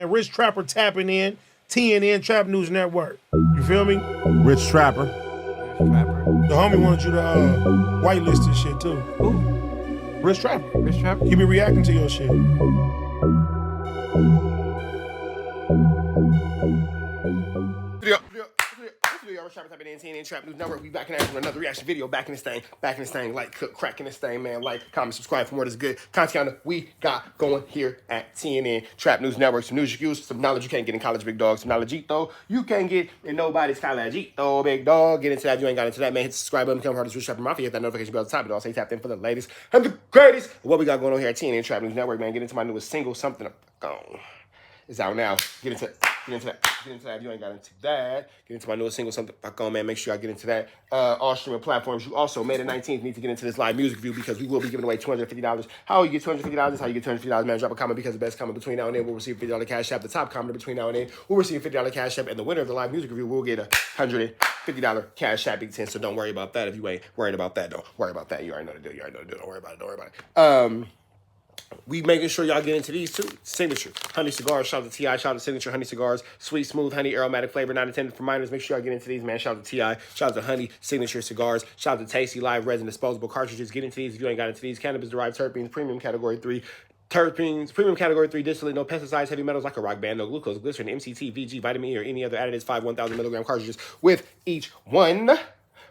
And Rich Trapper tapping in, TNN Trap News Network. You feel me? Rich Trapper. The homie wanted you to whitelist this shit too. Who? Rich Trapper. Rich Trapper? He be reacting to your shit. TNN Trap News Network. We back in action with another reaction video. Back in this thing. Like, cracking this thing, man. Like, comment, subscribe for more. This good content we got going here at TNN Trap News Network. Some news you use, some knowledge you can't get in college, big dog. Some knowledge you can't get in nobody's college, big dog. Get into that. If you ain't got into that, man, hit the subscribe button. Become part of the Rich Trapper Mafia. Hit that notification bell at the top. It all say tap in for the latest and the greatest. What we got going on here at TNN Trap News Network, man. Get into my newest single, Something Gone. It's out now. Get into that. If you ain't got into that, get into my newest single, Something Gone, man. Make sure y'all get into that. All streaming platforms. You also, May the 19th, need to get into this live music review because we will be giving away $250. How you get $250? How you get $250, man? Drop a comment because the best comment between now and then will receive $50 cash app. The top commenter between now and then will receive $50 cash app. And the winner of the live music review will get a $150 cash app. Big 10. So don't worry about that. If you ain't worried about that, don't worry about that. You already know the deal. Don't worry about it. We making sure y'all get into these too. Signature Honey Cigars. Shout out to T.I. Shout out to Signature Honey Cigars. Sweet, smooth, honey, aromatic flavor, not intended for minors. Make sure y'all get into these, man. Shout out to T.I. Shout out to Honey Signature Cigars. Shout out to Tasty Live Resin Disposable Cartridges. Get into these if you ain't got into these. Cannabis-derived terpenes, premium category 3. Terpenes, premium category 3 distillate, no pesticides, heavy metals like a rock band, no glucose, glycerin, MCT, VG, vitamin E, or any other additives. 1,000 milligram cartridges with each one.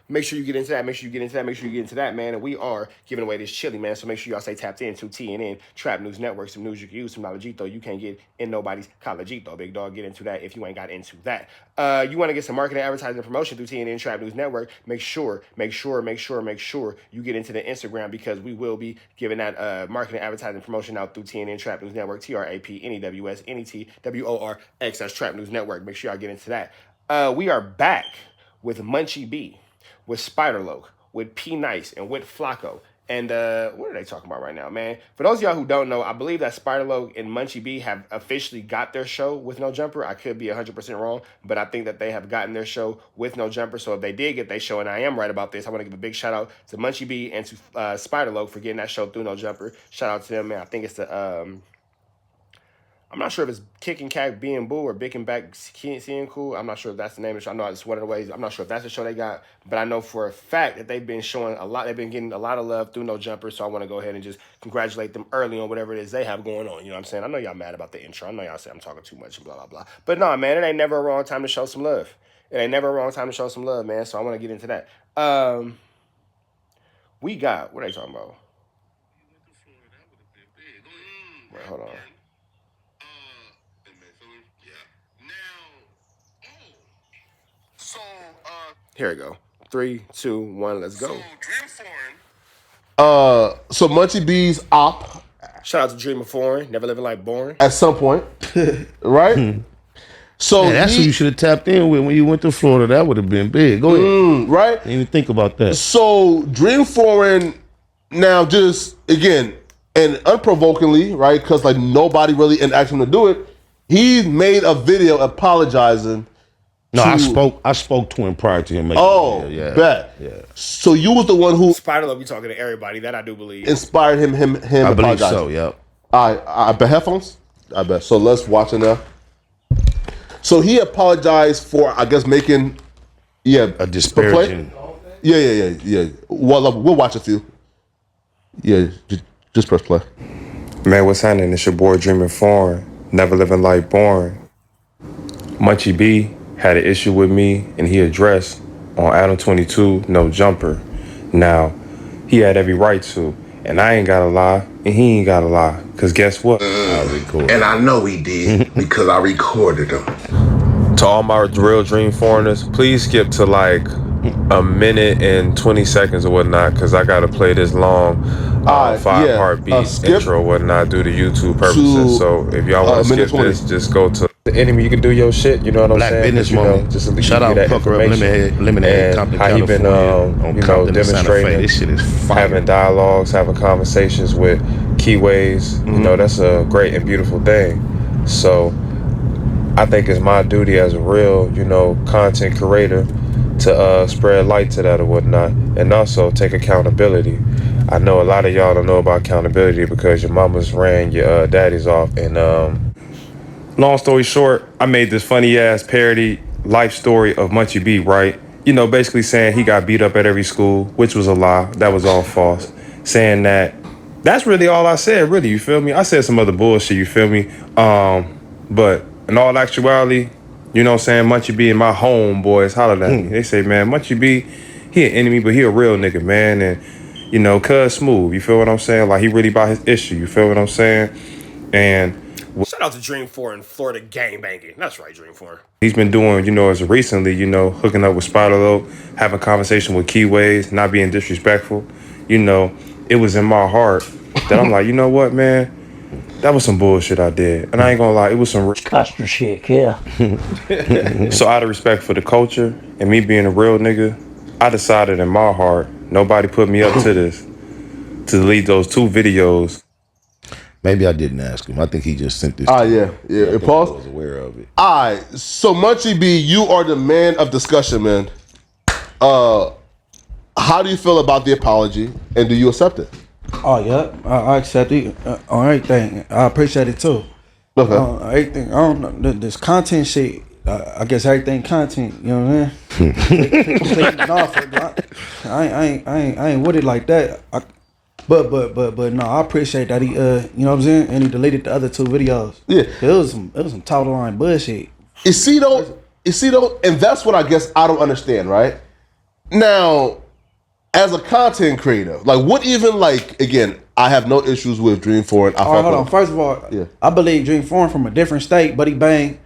Make sure you get into that. Make sure you get into that, man. And we are giving away this chili, man. So make sure y'all stay tapped into TNN Trap News Network. Some news you can use, some knowledgeito you can't get in nobody's collegeito. Big dog, get into that if you ain't got into that. You want to get some marketing, advertising, and promotion through TNN Trap News Network. Make sure you get into the Instagram because we will be giving that marketing, advertising, and promotion out through TNN Trap News Network. TRAPNEWSNETWORX. That's Trap News Network. Make sure y'all get into that. We are back with Munchie B, with Spiderloak, with P Nice, and with Flakko. And what are they talking about right now, man? For those of y'all who don't know, I believe that Spiderloak and Munchie B have officially got their show with No Jumper. I could be 100% wrong, but I think that they have gotten their show with No Jumper. So if they did get their show, and I am right about this, I want to give a big shout out to Munchie B and to Spiderloak for getting that show through No Jumper. Shout out to them, man. I think it's the I'm not sure if it's Kicking Cat Being Boo or Big and Back Seeing Cool. I'm not sure if that's the name of the show. I know it's one of the ways. I'm not sure if that's the show they got, but I know for a fact that they've been showing a lot. They've been getting a lot of love through No Jumper, so I want to go ahead and just congratulate them early on whatever it is they have going on. You know what I'm saying? I know y'all mad about the intro. I know y'all say I'm talking too much and blah, blah, blah. But no, man, it ain't never a wrong time to show some love. Man, so I want to get into that. We got, what are they talking about? Wait, hold on. Here we go. 3, 2, 1, let's go. So Munchie B's op Shout out to Dream of Foreign, Never Living Like Boring. at some point, right? So Man, that's who you should have tapped in with when you went to Florida. That would have been big. Go ahead. right? Didn't even think about that. So Dream Foreign now just again and unprovokingly, right? Because like nobody really asked him to do it. He made a video apologizing. No, I spoke to him prior to him making Oh, the video. Yeah. bet. Yeah. So you was the one who Spiderloak be talking to everybody, that I do believe. inspired him I believe apologizing. so, yep. I bet headphones. I bet. So let's watch it now. So he apologized for, I guess, making A disparaging. Yeah. Well, we'll watch a few. Yeah, just press play. Man, what's happening? It's your boy Dreaming Foreign, Never Living Like Boring. Munchie B had an issue with me, and he addressed on Adam 22, No Jumper. Now, he had every right to, and I ain't gotta lie, and he ain't gotta lie, because guess what? And I know he did because I recorded him. To all my real Dream Foreigners, please skip to like a minute and 20 seconds or whatnot, because I gotta play this long 5-part beat intro or whatnot due to YouTube purposes. So if y'all want to skip this, just go to the enemy. You can do your shit. You know what I'm Black saying? business You know, moment. just to Shout out give you that Pucker Up information. Lemonade, And Compton, how he been, California, on Compton and Santa Fe. demonstrating, This shit is fire. having dialogues, having conversations with keyways. You know, that's a great and beautiful thing. So I think it's my duty as a real, content creator to spread light to that or whatnot, and also take accountability. I know a lot of y'all don't know about accountability because your mamas ran your daddies off, and Long story short, I made this funny ass parody life story of Munchie B, right? You know, basically saying he got beat up at every school, which was a lie. That was all false. Saying that's really all I said, really, you feel me? I said some other bullshit, you feel me? But in all actuality, you know what I'm saying, Munchie B and my homeboys hollered at me. They say, man, Munchie B, he an enemy, but he a real nigga, man. And, you know, cuz smooth, you feel what I'm saying? Like, he really about his issue, you feel what I'm saying? And Shout out to Dream 4 and Florida gang banging. That's right, Dream 4. he's been doing, you know, as recently, you know, hooking up with Spider Loc, having conversation with Keyways, not being disrespectful. You know, it was in my heart that I'm like, you know what, man? That was some bullshit I did. And I ain't gonna lie, it was some... Custom shit, yeah. So out of respect for the culture and me being a real nigga, I decided in my heart, nobody put me up to this, to delete those 2 videos. Maybe I didn't ask him. I think he just sent this. Yeah. I Pause. was aware of it. All right, so Munchie B, you are the man of discussion, man. How do you feel about the apology, and do you accept it? Oh yeah, I accept it on everything. I appreciate it too. Okay. Everything. I don't know this content shit. I guess everything content. You know what I'm saying? I ain't with it like that. But no, I appreciate that he you know what I'm saying, and he deleted the other 2 videos. Yeah. It was some top of the line bullshit. You see though, and that's what I guess I don't understand, right? Now, as a content creator, like what even like again, I have no issues with Dream 4 and All right, hold on. First of all, I believe Dream 4 from a different state, but he banged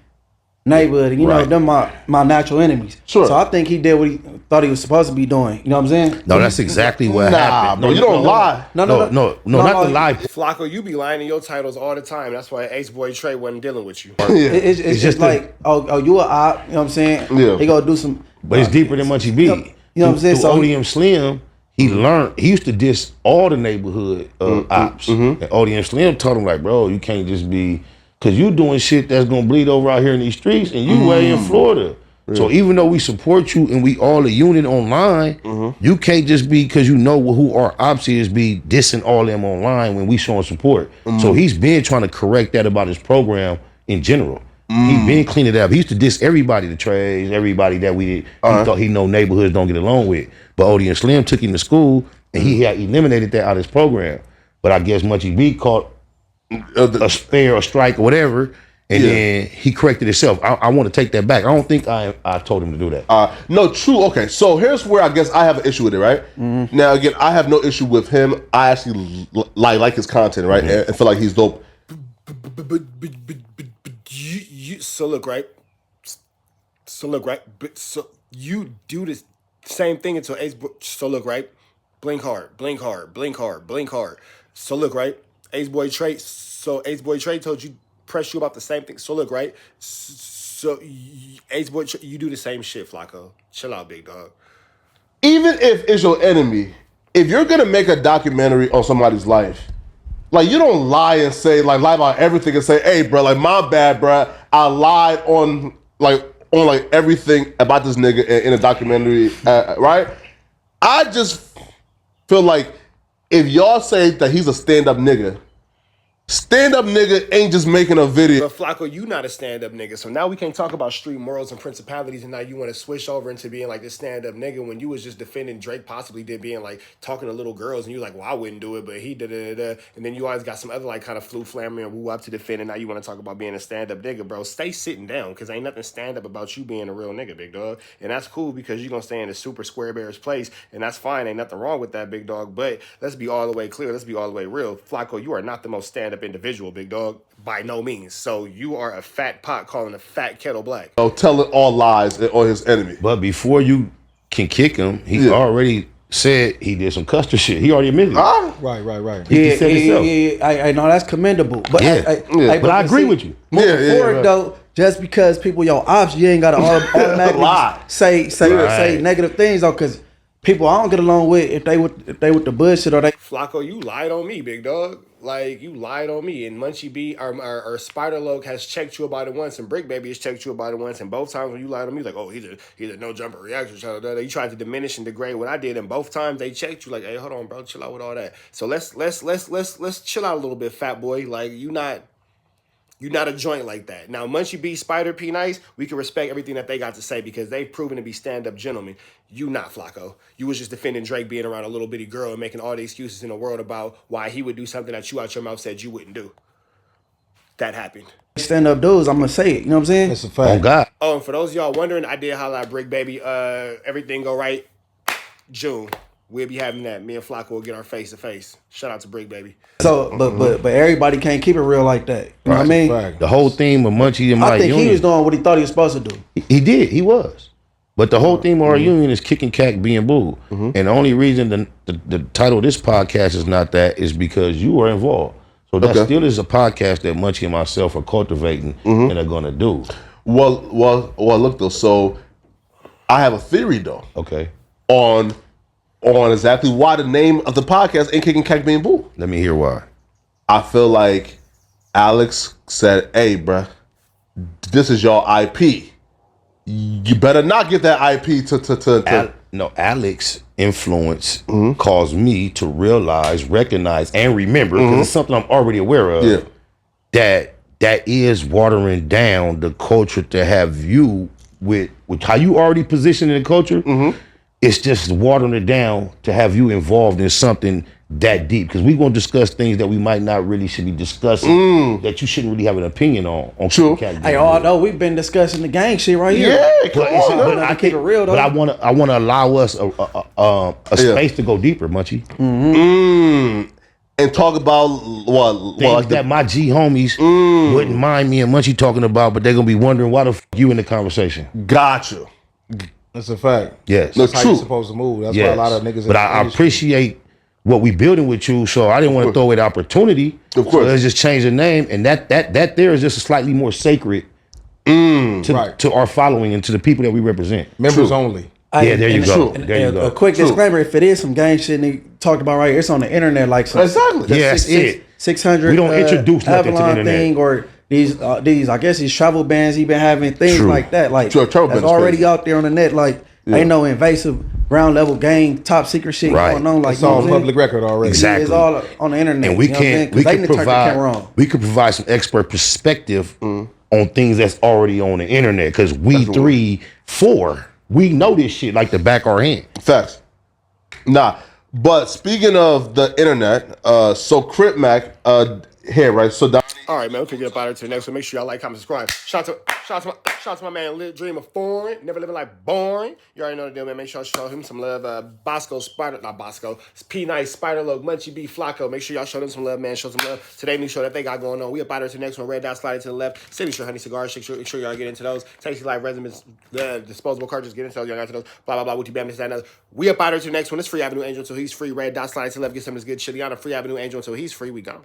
neighborhood, and you know them my natural enemies. Sure. So I think he did what he thought he was supposed to be doing. You know what I'm saying? No, that's exactly what happened. No, you don't lie. No, not the lie. Flakko, you be lying in your titles all the time. That's why Ace Boy Trey wasn't dealing with you. It's just like, oh, you a op, you know what I'm saying? Yeah. He gonna do some. But it's deeper than Munchie B. You know what I'm saying? Through So ODM Slim, he learned. He used to diss all the neighborhood ops, and ODM Slim told him like, bro, you can't just be, cause you doing shit that's gonna bleed over out here in these streets, and you way in Florida. So even though we support you and we all a unit online, you can't just be, because you know who our ops is, be dissing all them online when we showing support. So he's been trying to correct that about his program in general. He been cleaning it up. He used to diss everybody, the trades, everybody that he thought he know neighborhoods don't get along with. But Odie and Slim took him to school, and he had eliminated that out of his program. But I guess Munchie B caught a spare or strike or whatever, and then he corrected himself. I want to take that back. I don't think I told him to do that. No, true. Okay, so here's where I guess I have an issue with it, right? Now, again, I have no issue with him. I actually like his content, right? And feel like he's dope. But so look, right? So you do this same thing until Ace Boy. So look, right? Blink hard, blink hard, blink hard, blink hard. So look, right? Ace Boy Trey. So Ace Boy Trey told you, press you about the same thing. So look, right? So Ace Boy, you do the same shit, Flakko. Chill out, big dog. Even if it's your enemy, if you're gonna make a documentary on somebody's life, like you don't lie and say lie about everything and say, hey, bro, like my bad, bro. I lied on everything about this nigga in a documentary, right? I just feel like if y'all say that he's a stand-up nigga ain't just making a video. But Flakko, you not a stand-up nigga, so now we can't talk about street morals and principalities, and now you want to switch over into being like this stand-up nigga when you was just defending Drake possibly did being like talking to little girls, and you like, well, I wouldn't do it, but he da-da-da-da, and then you always got some other like kind of flu-flammer and woo-up to defend, and now you want to talk about being a stand-up nigga, bro. Stay sitting down, because ain't nothing stand-up about you being a real nigga, big dog, and that's cool because you're going to stay in the super square bears place, and that's fine, ain't nothing wrong with that, big dog, but let's be all the way clear, let's be all the way real. Flakko, you are not the most stand-up individual, big dog. By no means. So you are a fat pot calling a fat kettle black. So telling all lies on his enemy. But before you can kick him, he already said he did some custer shit. He already admitted it. Right. He said himself. I know that's commendable. But but I agree with you. Moving forward, though, just because people your ops, you ain't got to automatically say negative things, though, because people I don't get along with if they with the bullshit or they. Flakko, you lied on me, big dog. Like, you lied on me. And Munchie B or Spider Loc has checked you about it once, and Brick Baby has checked you about it once. And both times when you lied on me, like, oh, he's a no jumper reaction. You tried to diminish and degrade what I did, and both times they checked you, like, hey, hold on, bro, chill out with all that. So let's chill out a little bit, fat boy. Like, you not. You're not a joint like that. Now, Munchie B, Spider, P Nice, we can respect everything that they got to say because they've proven to be stand-up gentlemen. You not, Flakko. You was just defending Drake being around a little bitty girl and making all the excuses in the world about why he would do something that you out your mouth said you wouldn't do. That happened. Stand up dudes, I'm gonna say it. You know what I'm saying? It's a fact. Oh God. Oh, and for those of y'all wondering, I did holla at Brick Baby. Everything go right. June. We'll be having that. Me and Flakko will get our face to face. Shout out to Brick Baby. So, but everybody can't keep it real like that. You know what I mean? Fact. The whole theme of Munchie and my I think union. he was doing what he thought he was supposed to do. He did. He was. But the whole theme of our union is kicking cack, being boo. And the only reason the title of this podcast is not that is because you are involved. So that still is a podcast that Munchie and myself are cultivating and are going to do. Well, look though. So I have a theory though. Okay. On exactly why the name of the podcast ain't Kicking Cack Being Boo. Let me hear why. I feel like Alex said, "Hey, bruh, this is your IP. You better not get that IP to." No, Alex influence caused me to realize, recognize, and remember, because it's something I'm already aware of, that is watering down the culture to have you with how you already positioned in the culture. It's just watering it down to have you involved in something that deep. Because we're going to discuss things that we might not really should be discussing, that you shouldn't really have an opinion on. True. Hey, although we've been discussing the gang shit right here. Yeah, come on. But I keep it real though. But I want to allow us a space to go deeper, Munchie. And talk about Things like that my G homies wouldn't mind me and Munchie talking about, but they're gonna be wondering why the f you in the conversation. Gotcha. That's a fact. Yes. No, That's how true. you're supposed to move. That's why a lot of niggas. But I appreciate what we building with you, so I didn't want to throw away the opportunity. Of course. So let's just change the name, and that there is just slightly more sacred to our following and to the people that we represent. Members only. Yeah, there you go. And There you go. A quick disclaimer: if it is some gang shit and he talked about right here, it's on the internet. Like some, Exactly. Yeah, that's it. 600. We don't introduce nothing to the Avalon internet. thing or these I guess these travel bans he been having things True. like that. Like Travel that's bans already crazy. out there on the net. Like ain't no invasive ground level gang top secret shit Right. going on. Like It's all public record already. Exactly. It's all on the internet. And we you know what I'm saying? can 'Cause they done turned the camera on. provide some expert perspective on things that's already on the internet, because we 3-4 we know this shit like the back of our hand. Facts. Nah, but speaking of the internet, so Crip Mac here, right? So Donnie, All right, man, we can get up out of here to the next one. Make sure y'all like, comment, subscribe. Shout out to my man, Live Dream of Foreign, never living like boring. You already know the deal, man. Make sure y'all show him some love. Bosco, Spider, not Bosco, it's P Nice, Spider Look, Munchie B, Flakko. Make sure y'all show them some love, man. Show some love. Today, new show that they got going on. We up out of here to the next one. Red dot sliding to the left. Signature Honey Cigars. Make sure y'all get into those. Tasty Life Residents, disposable cartridges. Get into those. Y'all got to those. Blah, blah, blah. Wooty Bam, this, that, and other. We up out of here to the next one. It's Free Avenue Angel until he's free. Red dot sliding to the left. Get some of this good chili on a Free Avenue Angel until he's free. We gone.